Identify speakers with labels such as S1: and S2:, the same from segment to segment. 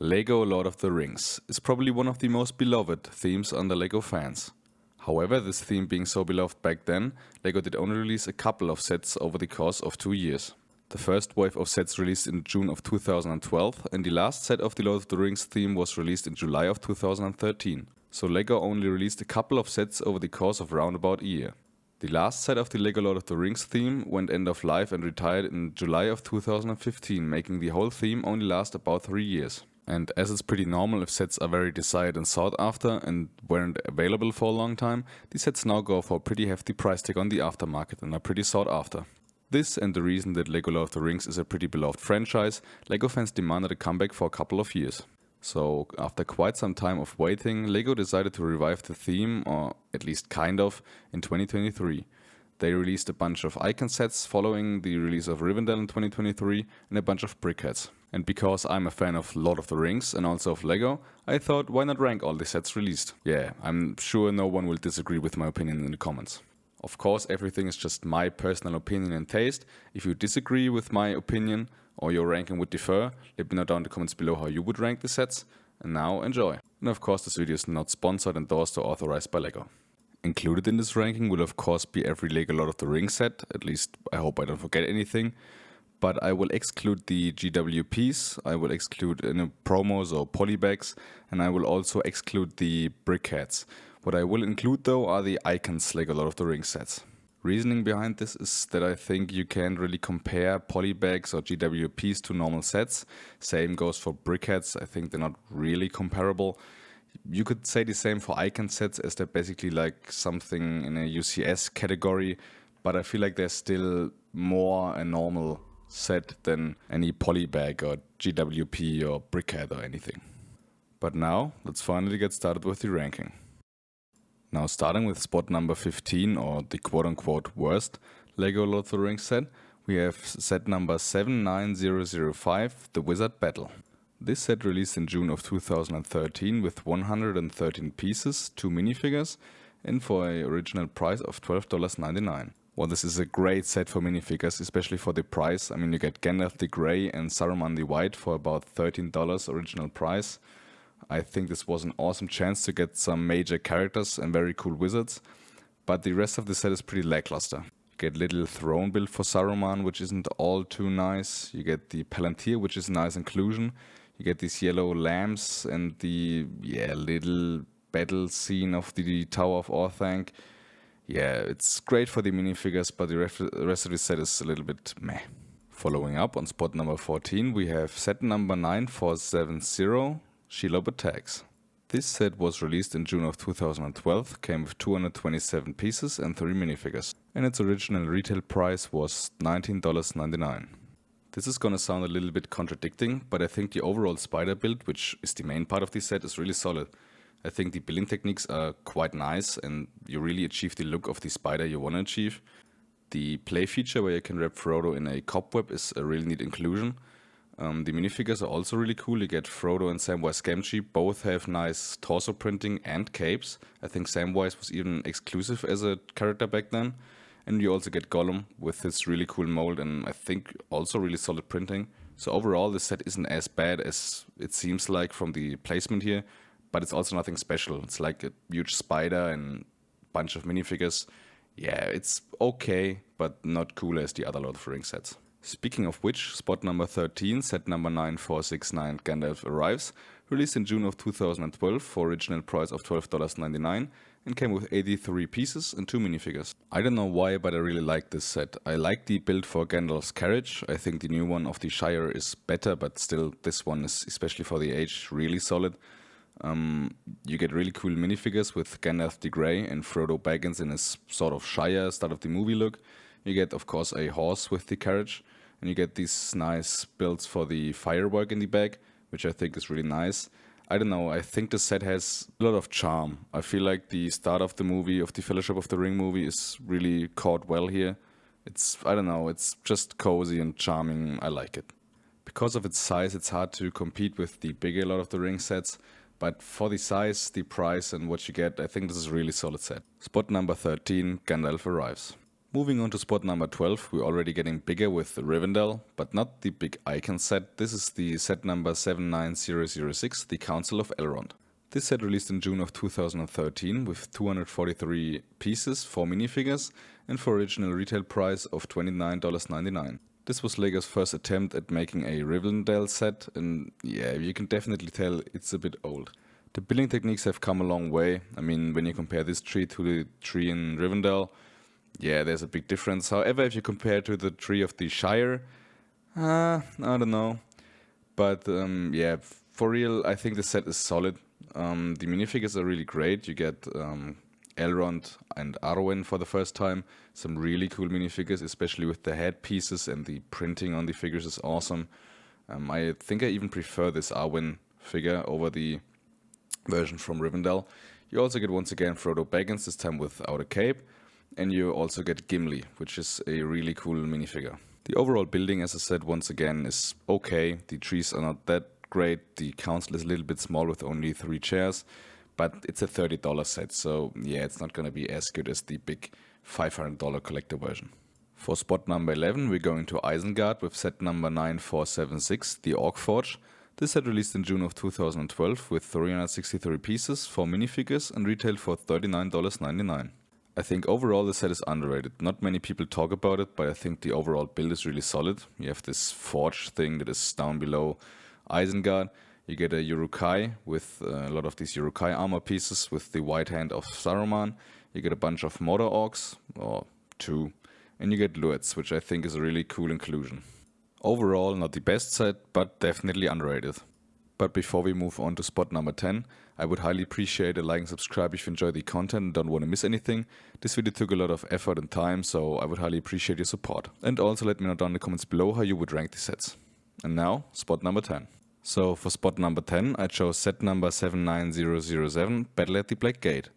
S1: LEGO Lord of the Rings is probably one of the most beloved themes under LEGO fans. However, this theme being so beloved back then, LEGO did only release a couple of sets over the course of 2 years. The first wave of sets released in June of 2012, and the last set of the Lord of the Rings theme was released in July of 2013. So LEGO only released a couple of sets over the course of round about a year. The last set of the LEGO Lord of the Rings theme went end of life and retired in July of 2015, making the whole theme only last about 3 years. And as it's pretty normal if sets are very desired and sought after and weren't available for a long time, these sets now go for a pretty hefty price tag on the aftermarket and are pretty sought after. This and the reason that LEGO Lord of the Rings is a pretty beloved franchise, LEGO fans demanded a comeback for a couple of years. So after quite some time of waiting, LEGO decided to revive the theme, or at least kind of, in 2023. They released a bunch of icon sets following the release of Rivendell in 2023 and a bunch of brickheads. And because I'm a fan of Lord of the Rings and also of LEGO, I thought why not rank all the sets released? Yeah, I'm sure no one will disagree with my opinion in the comments. Of course, everything is just my personal opinion and taste. If you disagree with my opinion or your ranking would differ, let me know down in the comments below how you would rank the sets. And now enjoy. And of course, this video is not sponsored, endorsed or authorized by LEGO. Included in this ranking will of course be every LEGO Lord of the Rings set, at least I hope I don't forget anything. But I will exclude the GWPs, I will exclude any promos or polybags, and I will also exclude the brickheads. What I will include though are the icons LEGO Lord of the Rings sets. Reasoning behind this is that I think you can't really compare polybags or GWPs to normal sets. Same goes for brickheads, I think they're not really comparable. You could say the same for icon sets, as they're basically like something in a UCS category, but I feel like they're still more a normal set than any polybag or GWP or brickhead or anything. But now, let's finally get started with the ranking. Now starting with spot number 15, or the quote-unquote worst LEGO Lord of the Rings set, we have set number 79005, The Wizard Battle. This set released in June of 2013 with 113 pieces, 2 minifigures, and for an original price of $12.99. Well, this is a great set for minifigures, especially for the price. I mean, you get Gandalf the Grey and Saruman the White for about $13 original price. I think this was an awesome chance to get some major characters and very cool wizards, but the rest of the set is pretty lackluster. You get little throne build for Saruman, which isn't all too nice. You get the Palantir, which is a nice inclusion. You get these yellow lamps and the little battle scene of the Tower of Orthanc. Yeah, it's great for the minifigures, but the rest of the set is a little bit meh. Following up on spot number 14, we have set number 9470, Shelob Attacks. This set was released in June of 2012, came with 227 pieces and 3 minifigures, and its original retail price was $19.99. This is gonna sound a little bit contradicting, but I think the overall spider build, which is the main part of the set, is really solid. I think the building techniques are quite nice and you really achieve the look of the spider you want to achieve. The play feature where you can wrap Frodo in a cobweb is a really neat inclusion. The minifigures are also really cool. You get Frodo and Samwise Gamgee, both have nice torso printing and capes. I think Samwise was even exclusive as a character back then. And you also get Gollum with his really cool mold and I think also really solid printing. So overall this set isn't as bad as it seems like from the placement here, but it's also nothing special. It's like a huge spider and a bunch of minifigures. Yeah, it's okay, but not cool as the other Lord of the Rings sets. Speaking of which, spot number 13, set number 9469, Gandalf Arrives, released in June of 2012 for original price of $12.99 and came with 83 pieces and 2 minifigures. I don't know why, but I really like this set. I like the build for Gandalf's carriage. I think the new one of the Shire is better, but still this one is, especially for the age, really solid. You get really cool minifigures with Gandalf the Grey and Frodo Baggins in his sort of Shire start of the movie look. You get of course a horse with the carriage, and you get these nice builds for the firework in the back, which I think is really nice. I don't know, I think the set has a lot of charm. I feel like the start of the movie, of the Fellowship of the Ring movie, is really caught well here. I don't know, it's just cozy and charming, I like it. Because of its size, it's hard to compete with the bigger Lord of the Rings sets, but for the size, the price and what you get, I think this is a really solid set. Spot number 13, Gandalf Arrives. Moving on to spot number 12, we're already getting bigger with the Rivendell, but not the big icon set. This is the set number 79006, the Council of Elrond. This set released in June of 2013 with 243 pieces, 4 minifigures, and for original retail price of $29.99. This was LEGO's first attempt at making a Rivendell set, and yeah, you can definitely tell it's a bit old. The building techniques have come a long way. I mean, when you compare this tree to the tree in Rivendell, yeah, there's a big difference. However, if you compare to the tree of the Shire, I don't know. But yeah, for real, I think the set is solid. The minifigures are really great. You get Elrond and Arwen for the first time. Some really cool minifigures, especially with the head pieces, and the printing on the figures is awesome. I think I even prefer this Arwen figure over the version from Rivendell. You also get once again Frodo Baggins, this time without a cape. And you also get Gimli, which is a really cool minifigure. The overall building, as I said once again, is okay. The trees are not that great. The council is a little bit small with only 3 chairs. But it's a $30 set, so yeah, it's not going to be as good as the big $500 collector version. For spot number 11, we're going to Isengard with set number 9476, the Orc Forge. This set released in June of 2012 with 363 pieces, 4 minifigures, and retailed for $39.99. I think overall the set is underrated. Not many people talk about it, but I think the overall build is really solid. You have this forge thing that is down below Isengard. You get a Uruk-hai with a lot of these Uruk-hai armor pieces with the white hand of Saruman. You get a bunch of Mordor orcs, or 2. And you get Luets, which I think is a really cool inclusion. Overall, not the best set, but definitely underrated. But before we move on to spot number 10, I would highly appreciate a like and subscribe if you enjoy the content and don't want to miss anything. This video took a lot of effort and time, so I would highly appreciate your support. And also let me know down in the comments below how you would rank the sets. And now, spot number 10. So for spot number 10, I chose set number 79007, Battle at the Black Gate.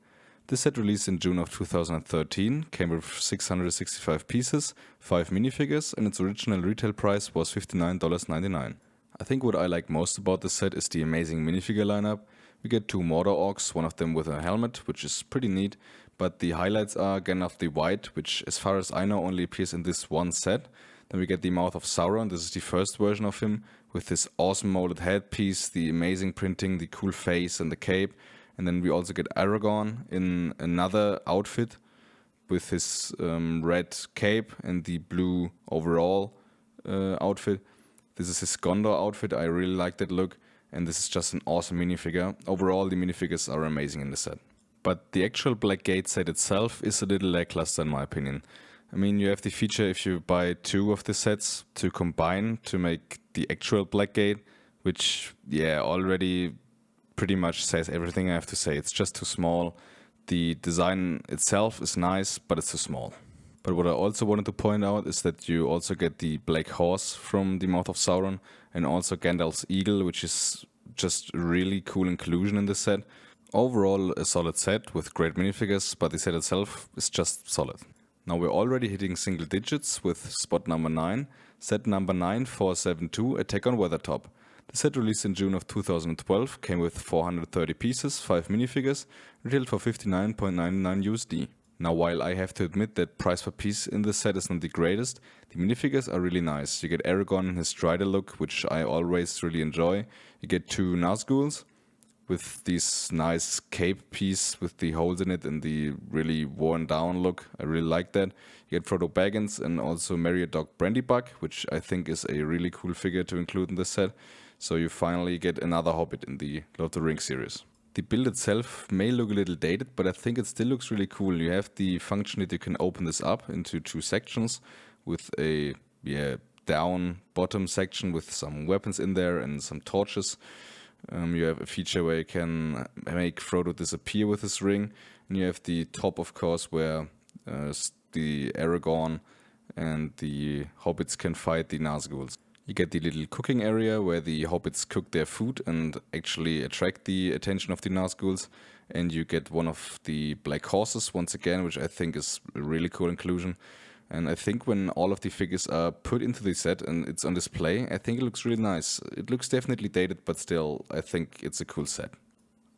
S1: This set released in June of 2013, came with 665 pieces, 5 minifigures, and its original retail price was $59.99. I think what I like most about this set is the amazing minifigure lineup. We get 2 Mordor orcs, one of them with a helmet, which is pretty neat, but the highlights are Gandalf the White, which as far as I know only appears in this one set. Then we get the Mouth of Sauron, this is the first version of him, with this awesome molded headpiece, the amazing printing, the cool face and the cape. And then we also get Aragorn in another outfit with his red cape and the blue overall outfit. This is his Gondor outfit, I really like that look, and this is just an awesome minifigure. Overall, the minifigures are amazing in the set. But the actual Black Gate set itself is a little lackluster in my opinion. I mean, you have the feature if you buy 2 of the sets to combine to make the actual Black Gate, which, yeah, already pretty much says everything I have to say. It's just too small. The design itself is nice, but it's too small. But what I also wanted to point out is that you also get the Black Horse from the Mouth of Sauron and also Gandalf's Eagle, which is just a really cool inclusion in the set. Overall, a solid set with great minifigures, but the set itself is just solid. Now we're already hitting single digits with spot number 9, set number 9472, Attack on Weathertop. The set released in June of 2012 came with 430 pieces, 5 minifigures, retailed for $59.99 USD. Now, while I have to admit that price per piece in this set is not the greatest, the minifigures are really nice. You get Aragorn in his Strider look, which I always really enjoy. You get 2 Nazguls with this nice cape piece with the holes in it and the really worn down look. I really like that. You get Frodo Baggins and also Meriadoc Brandybuck, which I think is a really cool figure to include in this set. So you finally get another Hobbit in the Lord of the Rings series. The build itself may look a little dated, but I think it still looks really cool. You have the function that you can open this up into 2 sections with a down bottom section with some weapons in there and some torches. You have a feature where you can make Frodo disappear with his ring. And you have the top, of course, where the Aragorn and the hobbits can fight the Nazguls. You get the little cooking area where the hobbits cook their food and actually attract the attention of the Nazguls. And you get one of the black horses once again, which I think is a really cool inclusion. And I think when all of the figures are put into the set and it's on display, I think it looks really nice. It looks definitely dated, but still, I think it's a cool set.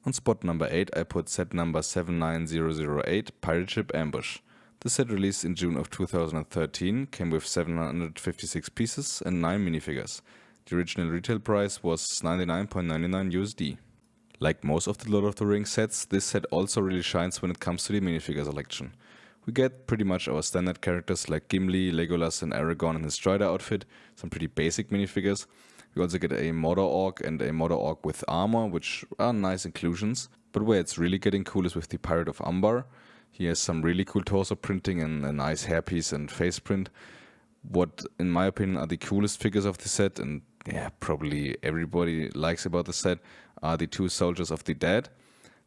S1: On spot number 8, I put set number 79008, Pirate Ship Ambush. The set released in June of 2013 came with 756 pieces and 9 minifigures. The original retail price was $99.99 USD. Like most of the Lord of the Rings sets, this set also really shines when it comes to the minifigure selection. We get pretty much our standard characters like Gimli, Legolas and Aragorn in his Strider outfit, some pretty basic minifigures. We also get a Mordor Orc and a Mordor Orc with armor, which are nice inclusions. But where it's really getting cool is with the Pirate of Umbar. He has some really cool torso printing and a nice hairpiece and face print. What, in my opinion, are the coolest figures of the set, and yeah, probably everybody likes about the set, are the two Soldiers of the Dead.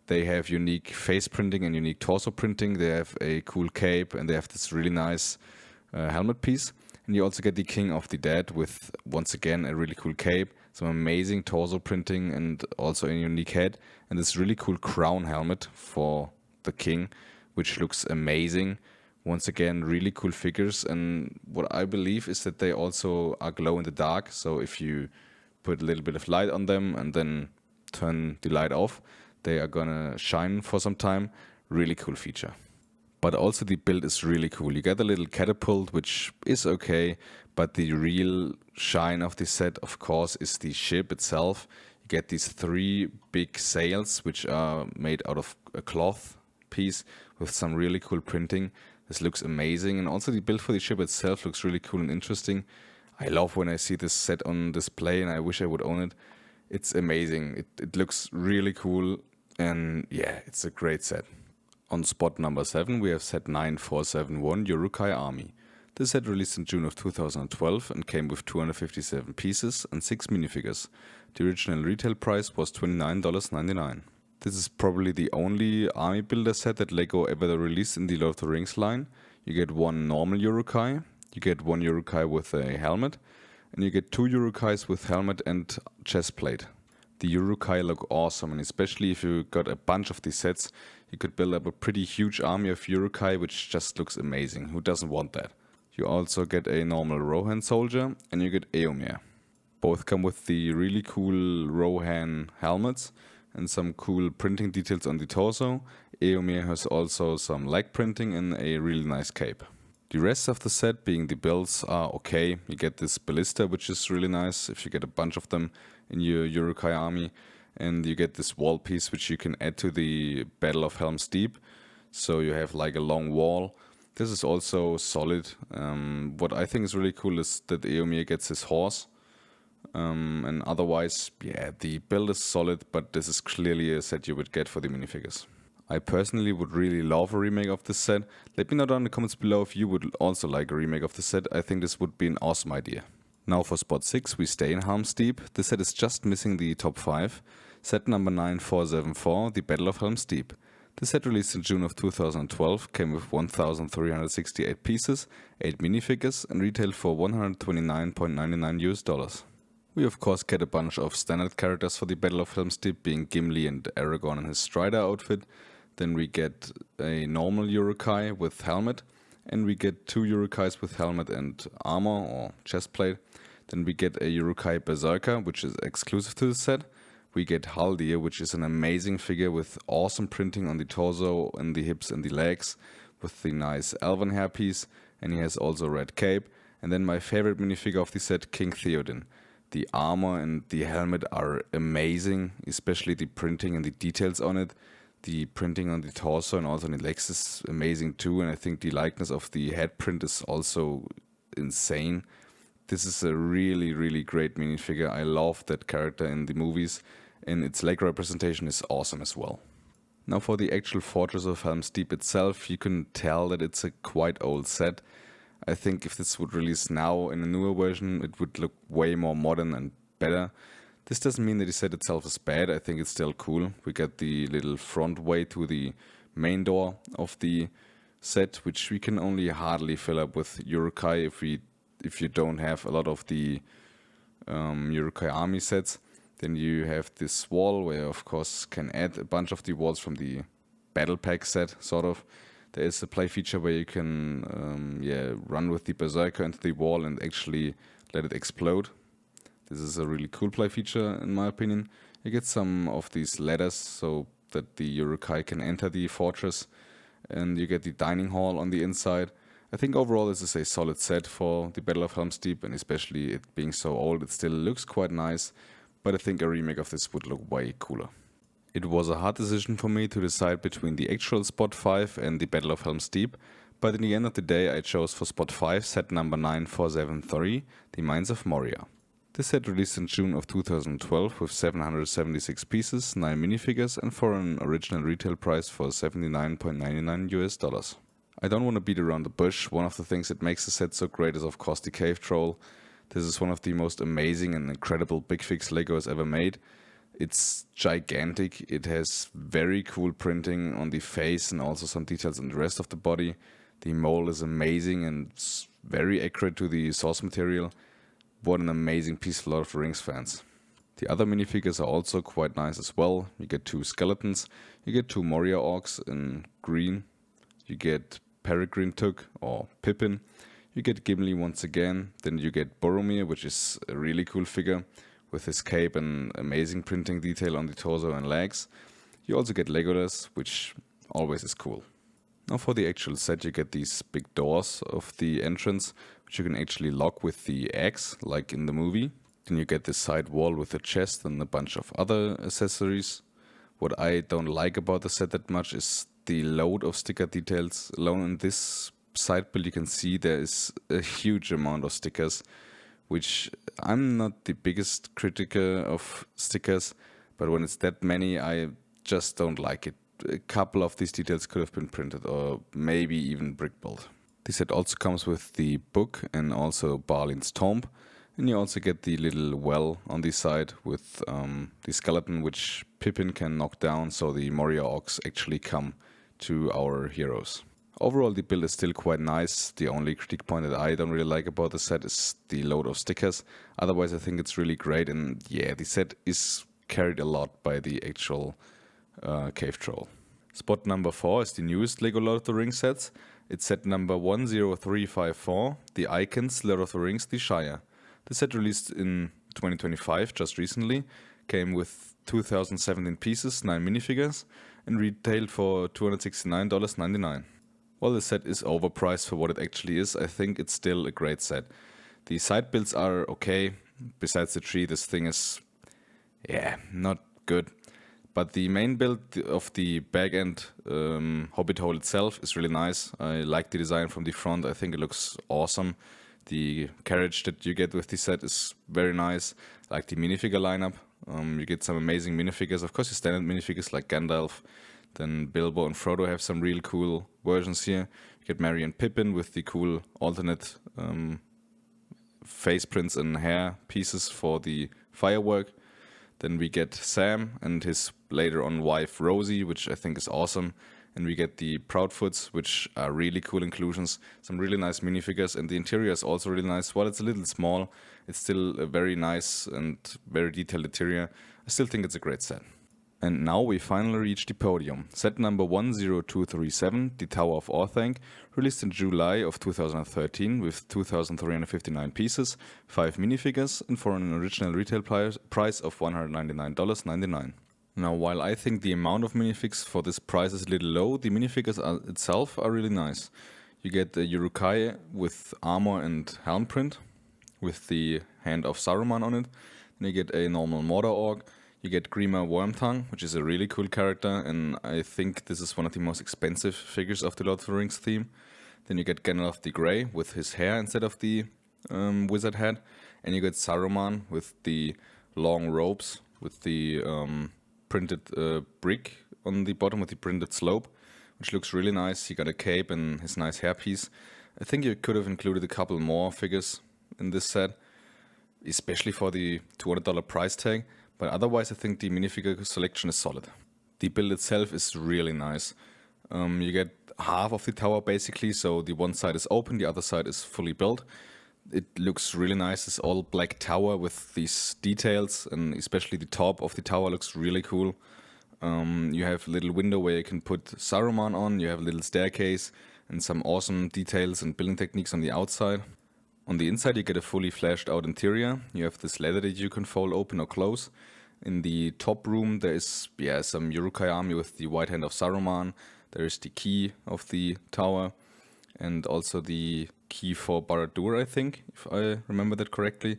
S1: They have unique face printing and unique torso printing. They have a cool cape and they have this really nice helmet piece. And you also get the King of the Dead with, once again, a really cool cape, some amazing torso printing and also a unique head, and this really cool crown helmet for the king, which looks amazing. Once again, really cool figures, and what I believe is that they also are glow in the dark, so if you put a little bit of light on them and then turn the light off, they are gonna shine for some time. Really cool feature. But also the build is really cool. You get a little catapult, which is okay, but the real shine of the set, of course, is the ship itself. You get these 3 big sails, which are made out of a cloth piece with some really cool printing. This looks amazing, and also the build for the ship itself looks really cool and interesting. I love when I see this set on display, and I wish I would own it. It's amazing. It looks really cool, and yeah, it's a great set. On spot number 7, we have set 9471 Uruk-hai Army. This set released in June of 2012 and came with 257 pieces and 6 minifigures. The original retail price was $29.99. This is probably the only army builder set that LEGO ever released in the Lord of the Rings line. You get one normal Uruk-hai, you get one Uruk-hai with a helmet, and you get 2 Uruk-hais with helmet and chest plate. The Uruk-hai look awesome, and especially if you got a bunch of these sets, you could build up a pretty huge army of Uruk-hai, which just looks amazing. Who doesn't want that? You also get a normal Rohan soldier, and you get Eomer. Both come with the really cool Rohan helmets and some cool printing details on the torso. Eomer has also some leg printing and a really nice cape. The rest of the set, being the builds, are okay. You get this ballista, which is really nice if you get a bunch of them in your Uruk-hai army. And you get this wall piece, which you can add to the Battle of Helm's Deep. So you have like a long wall. This is also solid. What I think is really cool is that Eomer gets his horse. And otherwise, yeah, the build is solid, but this is clearly a set you would get for the minifigures. I personally would really love a remake of this set. Let me know down in the comments below if you would also like a remake of the set. I think this would be an awesome idea. Now for spot 6, we stay in Helm's Deep. This set is just missing the top 5. Set number 9474, the Battle of Helm's Deep. This set released in June of 2012 came with 1,368 pieces, 8 minifigures, and retailed for $129.99 US. We of course get a bunch of standard characters for the Battle of Helm's Deep, being Gimli and Aragorn in his Strider outfit. Then we get a normal Uruk-hai with helmet, and we get 2 Uruk-hais with helmet and armor or chest plate. Then we get a Uruk-hai Berserker, which is exclusive to the set. We get Haldir, which is an amazing figure with awesome printing on the torso and the hips and the legs, with the nice elven hairpiece, and he has also a red cape. And then my favorite minifigure of the set, King Theoden. The armor and the helmet are amazing, especially the printing and the details on it. The printing on the torso and also on the legs is amazing too, and I think the likeness of the head print is also insane. This is a really, really great minifigure. I love that character in the movies, and its leg representation is awesome as well. Now for the actual Fortress of Helm's Deep itself, you can tell that it's a quite old set. I think if this would release now in a newer version, it would look way more modern and better. This doesn't mean that the set itself is bad. I think it's still cool. We get the little front way to the main door of the set, which we can only hardly fill up with Uruk-hai if you don't have a lot of the Uruk-hai army sets. Then you have this wall where you of course can add a bunch of the walls from the battle pack set, sort of. There is a play feature where you can run with the Berserker into the wall and actually let it explode. This is a really cool play feature in my opinion. You get some of these ladders so that the Uruk-hai can enter the fortress. and you get the dining hall on the inside. I think overall this is a solid set for the Battle of Helm's Deep, and especially it being so old, it still looks quite nice, but I think a remake of this would look way cooler. It was a hard decision for me to decide between the actual Spot 5 and the Battle of Helm's Deep, but in the end of the day I chose for Spot 5 set number 9473, The Mines of Moria. This set released in June of 2012 with 776 pieces, 9 minifigures, and for an original retail price for $79.99 US. I don't want to beat around the bush. One of the things that makes the set so great is of course the cave troll. This is one of the most amazing and incredible big figs Lego has ever made. It's gigantic, it has very cool printing on the face and also some details on the rest of the body. The mold is amazing and it's very accurate to the source material. What an amazing piece for Lord of the Rings fans. The other minifigures are also quite nice as well. You get 2 skeletons, you get 2 Moria orcs in green, you get Peregrine Took or Pippin, you get Gimli once again, then you get Boromir, which is a really cool figure with his cape and amazing printing detail on the torso and legs. You also get Legolas, which always is cool. Now for the actual set you get these big doors of the entrance, which you can actually lock with the axe, like in the movie. Then you get this side wall with a chest and a bunch of other accessories. What I don't like about the set that much is the load of sticker details. Alone in this side build you can see there is a huge amount of stickers, which I'm not the biggest critic of stickers, but when it's that many I just don't like it. A couple of these details could have been printed or maybe even brick built. This set also comes with the book and also Balin's tomb, and you also get the little well on the side with the skeleton which Pippin can knock down, so the Moria orcs actually come to our heroes. Overall the build is still quite nice. The only critique point that I don't really like about the set is the load of stickers. Otherwise I think it's really great, and yeah, the set is carried a lot by the actual cave troll. Spot number 4 is the newest Lego Lord of the Rings sets. It's set number 10354, The Icons Lord of the Rings The Shire. The set released in 2025, just recently, came with 2017 pieces, 9 minifigures, and retailed for $269.99. While the set is overpriced for what it actually is, I think it's still a great set. The side builds are okay. Besides the tree, this thing is, not good. But the main build of the back end hobbit hole itself is really nice. I like the design from the front. I think it looks awesome. The carriage that you get with the set is very nice. I like the minifigure lineup. You get some amazing minifigures. Of course, your standard minifigures like Gandalf. Then Bilbo and Frodo have some real cool versions here. You get Merry and Pippin with the cool alternate face prints and hair pieces for the firework. Then we get Sam and his later on wife Rosie, which I think is awesome. And we get the Proudfoots, which are really cool inclusions. Some really nice minifigures, and the interior is also really nice. While it's a little small, it's still a very nice and very detailed interior. I still think it's a great set. And now we finally reach the podium. Set number 10237, The Tower of Orthanc, released in July of 2013 with 2,359 pieces, 5 minifigures, and for an original retail price of $199.99. Now, while I think the amount of minifigs for this price is a little low, the minifigures itself are really nice. You get the Uruk-hai with armor and helm print, with the hand of Saruman on it. Then you get a normal Mordor orc. You get Grima Wormtongue, which is a really cool character, and I think this is one of the most expensive figures of the Lord of the Rings theme. Then you get Gandalf the Grey with his hair instead of the wizard head, and you get Saruman with the long robes, with the printed brick on the bottom with the printed slope, which looks really nice. He got a cape and his nice hairpiece. I think you could have included a couple more figures in this set, especially for the $200 price tag. But otherwise I think the minifigure selection is solid. The build itself is really nice. You get half of the tower basically, so the one side is open, the other side is fully built. It looks really nice, this all black tower with these details, and especially the top of the tower looks really cool. You have a little window where you can put Saruman on, you have a little staircase and some awesome details and building techniques on the outside. On the inside you get a fully fleshed out interior. You have this ladder that you can fold open or close. In the top room there is some Uruk-hai army with the white hand of Saruman. There is the key of the tower and also the key for Barad-dûr, I think, if I remember that correctly.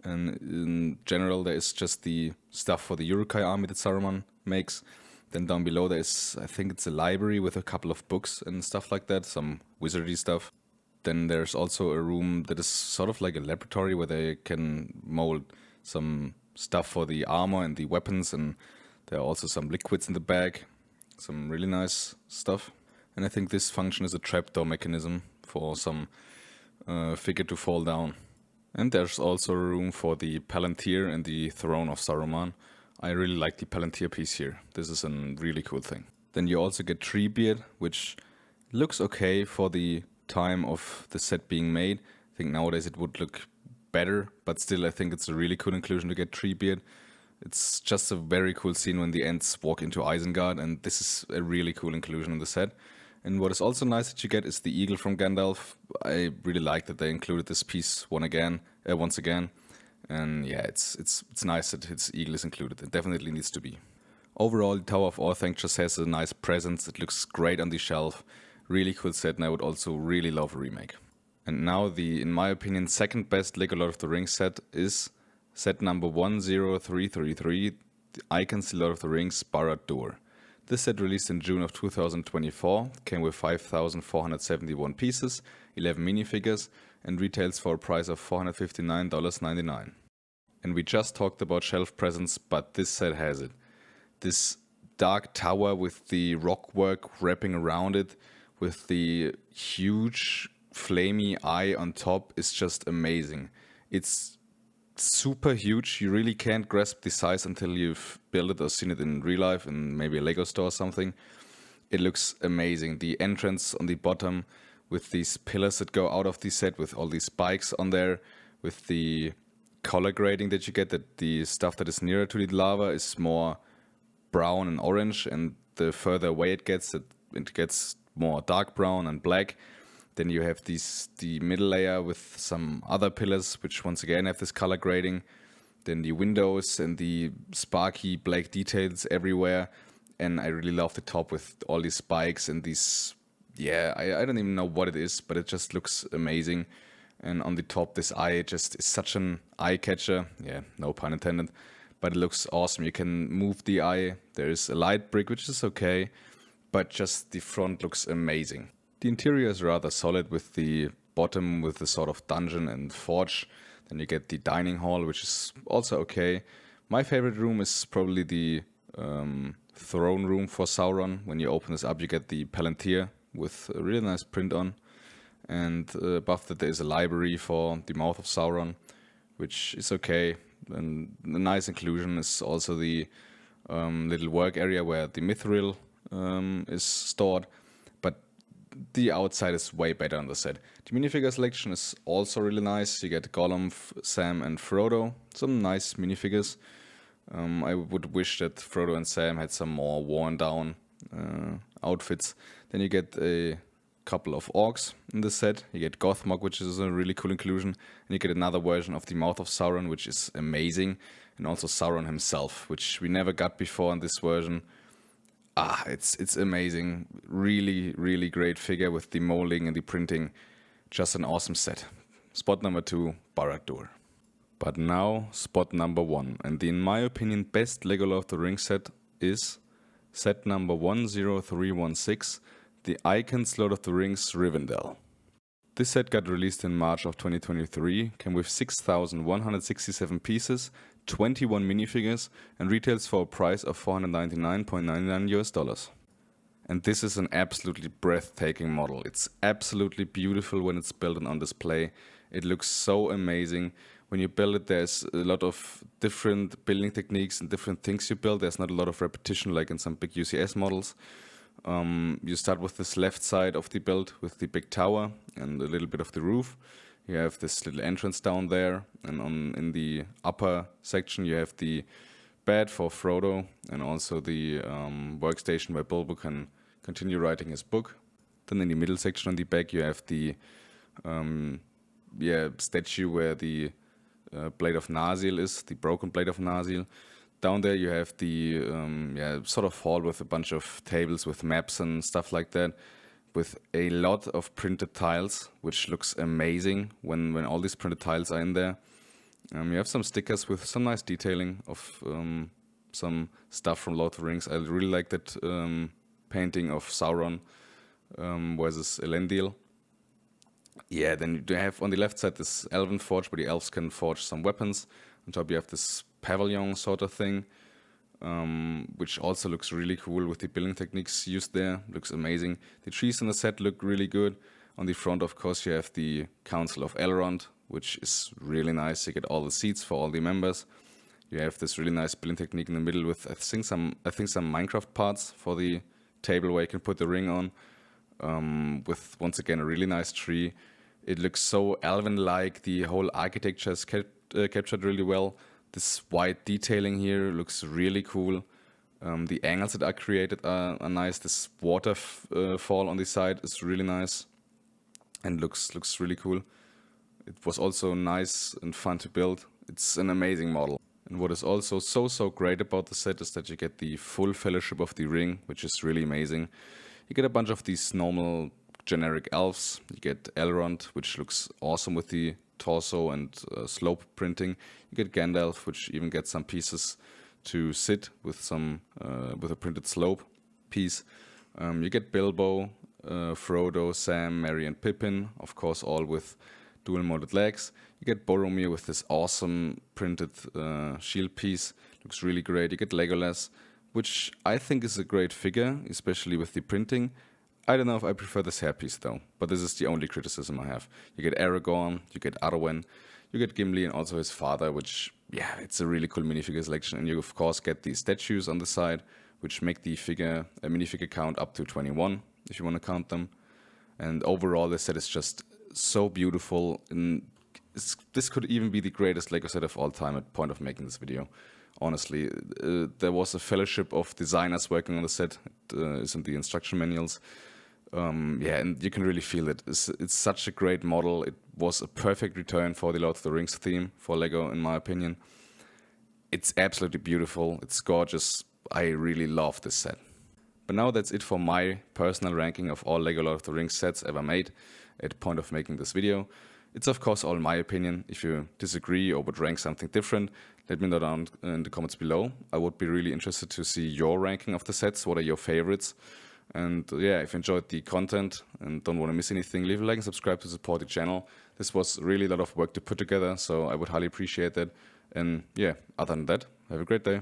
S1: And in general, there is just the stuff for the Uruk-hai army that Saruman makes. Then down below there is, I think it's a library with a couple of books and stuff like that, some wizardry stuff. Then there's also a room that is sort of like a laboratory where they can mold some stuff for the armor and the weapons, and there are also some liquids in the bag, some really nice stuff. And I think this function is a trapdoor mechanism for some figure to fall down. And there's also room for the Palantir and the Throne of Saruman. I really like the Palantir piece here. This is a really cool thing. Then you also get Treebeard, which looks okay for the time of the set being made. I think nowadays it would look better, but still I think it's a really cool inclusion to get Treebeard. It's just a very cool scene when the Ents walk into Isengard, and this is a really cool inclusion in the set. And what is also nice that you get is the eagle from Gandalf. I really like that they included this piece once again. And yeah, it's nice that its eagle is included. It definitely needs to be. Overall, the Tower of Orthanc just has a nice presence. It looks great on the shelf. Really cool set, and I would also really love a remake. And now the, in my opinion, second best LEGO Lord of the Rings set is set number 10333, the Icons Lord of the Rings Barad-dûr. This set released in June of 2024, came with 5,471 pieces, 11 minifigures, and retails for a price of $459.99. And we just talked about shelf presence, but this set has it. This dark tower with the rock work wrapping around it, with the huge flamey eye on top, is just amazing. It's super huge. You really can't grasp the size until you've built it or seen it in real life in maybe a Lego store or something. It looks amazing. The entrance on the bottom with these pillars that go out of the set with all these spikes on there, with the color grading that you get, that the stuff that is nearer to the lava is more brown and orange, and the further away it gets more dark brown and black. Then you have the middle layer with some other pillars, which once again have this color grading. Then the windows and the sparky black details everywhere. And I really love the top with all these spikes and these, yeah, I don't even know what it is, but it just looks amazing. And on the top, this eye just is such an eye catcher. Yeah, no pun intended. But it looks awesome. You can move the eye. There is a light brick, which is okay. But just the front looks amazing. The interior is rather solid with the bottom with the sort of dungeon and forge. Then you get the dining hall, which is also okay. My favorite room is probably the throne room for Sauron. When you open this up, you get the Palantir with a really nice print on. And above that, there is a library for the Mouth of Sauron, which is okay. And a nice inclusion is also the little work area where the Mithril is stored. But the outside is way better on the set. The minifigure selection is also really nice. You get Gollum, Sam, and Frodo. Some nice minifigures. I would wish that Frodo and Sam had some more worn down outfits. Then you get a couple of orcs in the set. You get Gothmog, which is a really cool inclusion. And you get another version of the Mouth of Sauron, which is amazing. And also Sauron himself, which we never got before in this version. It's amazing. Really, really great figure with the molding and the printing. Just an awesome set. Spot number 2, Barad-dûr. But now, spot number 1. And the, in my opinion, best LEGO Lord of the Rings set is set number 10316, the Icons Lord of the Rings Rivendell. This set got released in March of 2023, came with 6,167 pieces, 21 minifigures, and retails for a price of $499.99 US. And this is an absolutely breathtaking model. It's absolutely beautiful when it's built and on display. It looks so amazing. When you build it, there's a lot of different building techniques and different things you build. There's not a lot of repetition like in some big UCS models. You start with this left side of the build with the big tower and a little bit of the roof. You have this little entrance down there, and in the upper section you have the bed for Frodo and also the workstation where Bilbo can continue writing his book. Then in the middle section on the back you have the statue where the Blade of Nazil is, the broken Blade of Nazil. Down there you have the sort of hall with a bunch of tables with maps and stuff like that, with a lot of printed tiles, which looks amazing when all these printed tiles are in there. You have some stickers with some nice detailing of some stuff from Lord of the Rings. I really like that painting of Sauron versus Elendil. Yeah, then you have on the left side this elven forge where the elves can forge some weapons. On top you have this pavilion sort of thing, which also looks really cool with the building techniques used there. Looks amazing. The trees in the set look really good. On the front, of course, you have the Council of Elrond, which is really nice. You get all the seats for all the members. You have this really nice building technique in the middle with I think some Minecraft parts for the table where you can put the ring on. With once again a really nice tree. It looks so elven-like. The whole architecture is captured really well. This white detailing here looks really cool. The angles that are created are nice. This waterfall on the side is really nice and looks really cool. It was also nice and fun to build. It's an amazing model. And what is also so great about the set is that you get the full Fellowship of the Ring, which is really amazing. You get a bunch of these normal generic elves. You get Elrond, which looks awesome with the torso and slope printing. You get Gandalf, which even gets some pieces to sit with some with a printed slope piece. You get Bilbo, Frodo, Sam, Merry, and Pippin, of course, all with dual molded legs. You get Boromir with this awesome printed shield piece. Looks really great. You get Legolas, which I think is a great figure, especially with the printing. I don't know if I prefer this hairpiece though, but this is the only criticism I have. You get Aragorn, you get Arwen, you get Gimli and also his father, which, yeah, it's a really cool minifigure selection. And you of course get the statues on the side, which make the minifigure count up to 21, if you want to count them. And overall, this set is just so beautiful. And this could even be the greatest Lego set of all time at point of making this video. Honestly, there was a fellowship of designers working on the set. It is in the instruction manuals. And you can really feel it. It's such a great model. It was a perfect return for the Lord of the Rings theme for Lego, in my opinion. It's absolutely beautiful. It's gorgeous. I really love this set. But now that's it for my personal ranking of all Lego Lord of the Rings sets ever made at point of making this video. It's of course all my opinion. If you disagree or would rank something different, let me know down in the comments below. I would be really interested to see your ranking of the sets. What are your favorites? And yeah, if you enjoyed the content and don't want to miss anything, leave a like and subscribe to support the channel. This was really a lot of work to put together, so I would highly appreciate that. And yeah, other than that, have a great day.